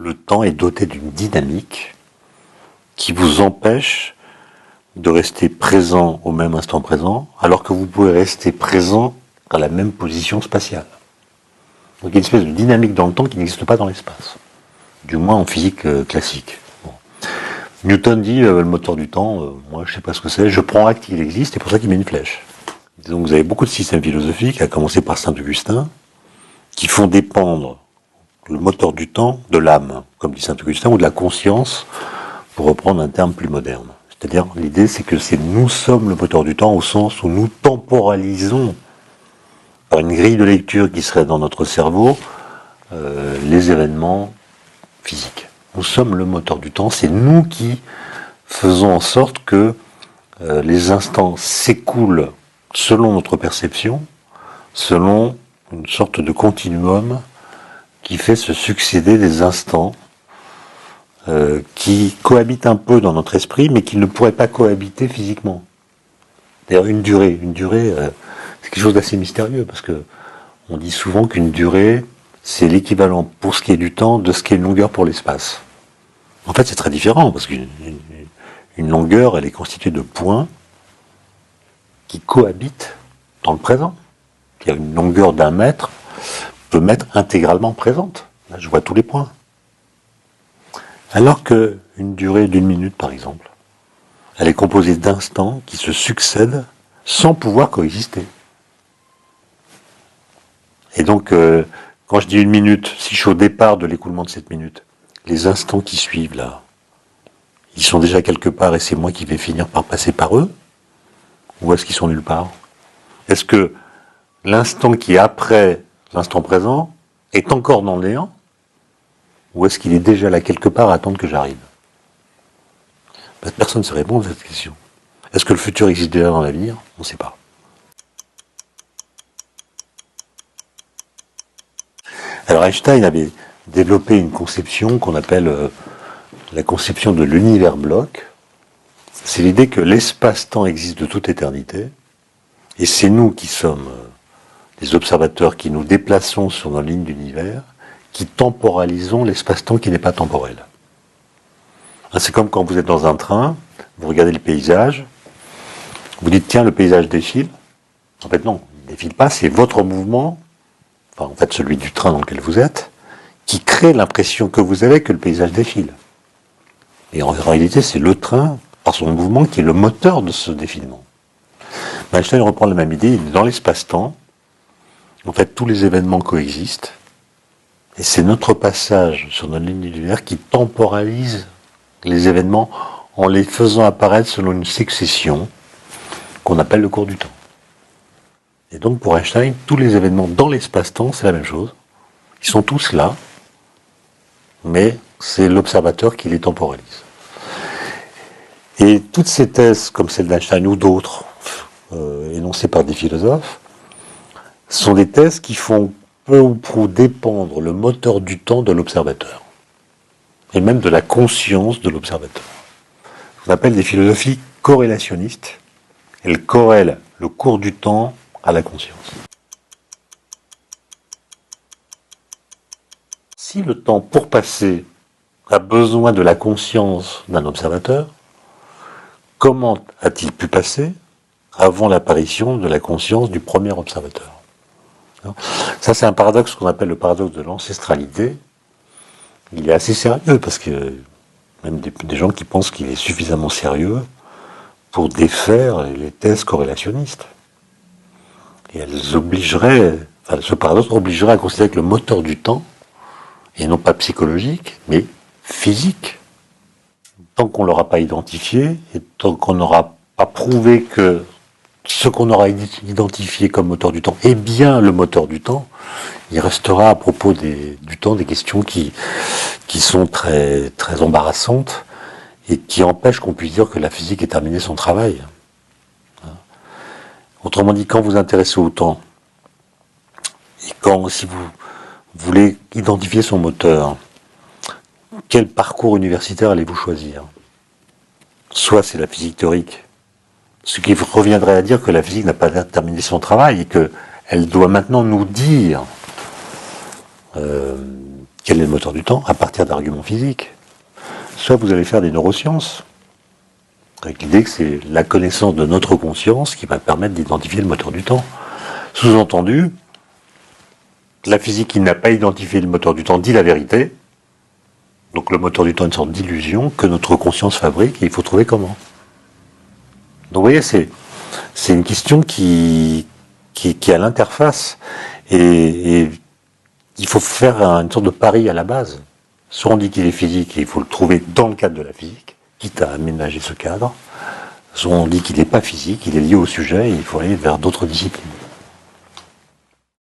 le temps est doté d'une dynamique qui vous empêche de rester présent au même instant présent, alors que vous pouvez rester présent à la même position spatiale. Donc il y a une espèce de dynamique dans le temps qui n'existe pas dans l'espace, du moins en physique classique. Bon. Newton dit le moteur du temps, moi je sais pas ce que c'est, je prends acte qu'il existe, et pour ça qu'il met une flèche. Donc vous avez beaucoup de systèmes philosophiques, à commencer par Saint-Augustin, qui font dépendre le moteur du temps de l'âme, comme dit Saint-Augustin, ou de la conscience, pour reprendre un terme plus moderne. C'est-à-dire, l'idée, c'est que nous sommes le moteur du temps au sens où nous temporalisons, par une grille de lecture qui serait dans notre cerveau, les événements physiques. Nous sommes le moteur du temps, c'est nous qui faisons en sorte que les instants s'écoulent selon notre perception, selon une sorte de continuum qui fait se succéder des instants qui cohabitent un peu dans notre esprit, mais qui ne pourraient pas cohabiter physiquement. D'ailleurs, une durée, c'est quelque chose d'assez mystérieux, parce que on dit souvent qu'une durée, c'est l'équivalent pour ce qui est du temps de ce qui est une longueur pour l'espace. En fait, c'est très différent, parce qu'une longueur, elle est constituée de points qui cohabitent dans le présent. Il y a une longueur d'1 mètre, peut m'être intégralement présente. Là, je vois tous les points. Alors qu'une durée d'1 minute, par exemple, elle est composée d'instants qui se succèdent sans pouvoir coexister. Et donc, quand je dis 1 minute, si je suis au départ de l'écoulement de cette minute, les instants qui suivent là, ils sont déjà quelque part et c'est moi qui vais finir par passer par eux? Ou est-ce qu'ils sont nulle part? Est-ce que l'instant qui est après l'instant présent est encore dans le néant? Ou est-ce qu'il est déjà là quelque part à attendre que j'arrive? Personne ne sait répondre à cette question. Est-ce que le futur existe déjà dans l'avenir? On ne sait pas. Alors Einstein avait développé une conception qu'on appelle la conception de l'univers bloc. C'est l'idée que l'espace-temps existe de toute éternité, et c'est nous qui sommes des observateurs qui nous déplaçons sur nos lignes d'univers, qui temporalisons l'espace-temps qui n'est pas temporel. C'est comme quand vous êtes dans un train, vous regardez le paysage, vous dites tiens, le paysage défile. En fait non, il ne défile pas, c'est votre mouvement, enfin en fait celui du train dans lequel vous êtes, qui crée l'impression que vous avez que le paysage défile. Et en réalité, c'est le train, par son mouvement, qui est le moteur de ce défilement. Einstein reprend la même idée, dans l'espace-temps, en fait tous les événements coexistent, et c'est notre passage sur notre ligne d'univers qui temporalise les événements en les faisant apparaître selon une succession qu'on appelle le cours du temps. Et donc pour Einstein, tous les événements dans l'espace-temps, c'est la même chose. Ils sont tous là, mais c'est l'observateur qui les temporalise. Et toutes ces thèses, comme celle d'Einstein ou d'autres, énoncées par des philosophes, sont des thèses qui font peu ou prou dépendre le moteur du temps de l'observateur, et même de la conscience de l'observateur. On appelle des philosophies corrélationnistes. Elles corrèlent le cours du temps à la conscience. Si le temps, pour passer, a besoin de la conscience d'un observateur, comment a-t-il pu passer avant l'apparition de la conscience du premier observateur? Ça, c'est un paradoxe qu'on appelle le paradoxe de l'ancestralité. Il est assez sérieux, parce que même des gens qui pensent qu'il est suffisamment sérieux pour défaire les thèses corrélationnistes. Et elles obligeraient, enfin, ce paradoxe obligerait à considérer que le moteur du temps, et non pas psychologique, mais physique, tant qu'on ne l'aura pas identifié, et tant qu'on n'aura pas prouvé que ce qu'on aura identifié comme moteur du temps est bien le moteur du temps, il restera à propos du temps des questions qui sont très, très embarrassantes et qui empêchent qu'on puisse dire que la physique ait terminé son travail. Autrement dit, quand vous vous intéressez au temps, et si vous voulez identifier son moteur, quel parcours universitaire allez-vous choisir? Soit c'est la physique théorique, ce qui reviendrait à dire que la physique n'a pas terminé son travail et qu'elle doit maintenant nous dire Quel est le moteur du temps? À partir d'arguments physiques. Soit vous allez faire des neurosciences, avec l'idée que c'est la connaissance de notre conscience qui va permettre d'identifier le moteur du temps. Sous-entendu, la physique qui n'a pas identifié le moteur du temps dit la vérité. Donc le moteur du temps est une sorte d'illusion que notre conscience fabrique et il faut trouver comment. Donc vous voyez, c'est une question qui est à l'interface et il faut faire une sorte de pari à la base. Soit on dit qu'il est physique et il faut le trouver dans le cadre de la physique, quitte à aménager ce cadre. Soit on dit qu'il n'est pas physique, il est lié au sujet et il faut aller vers d'autres disciplines.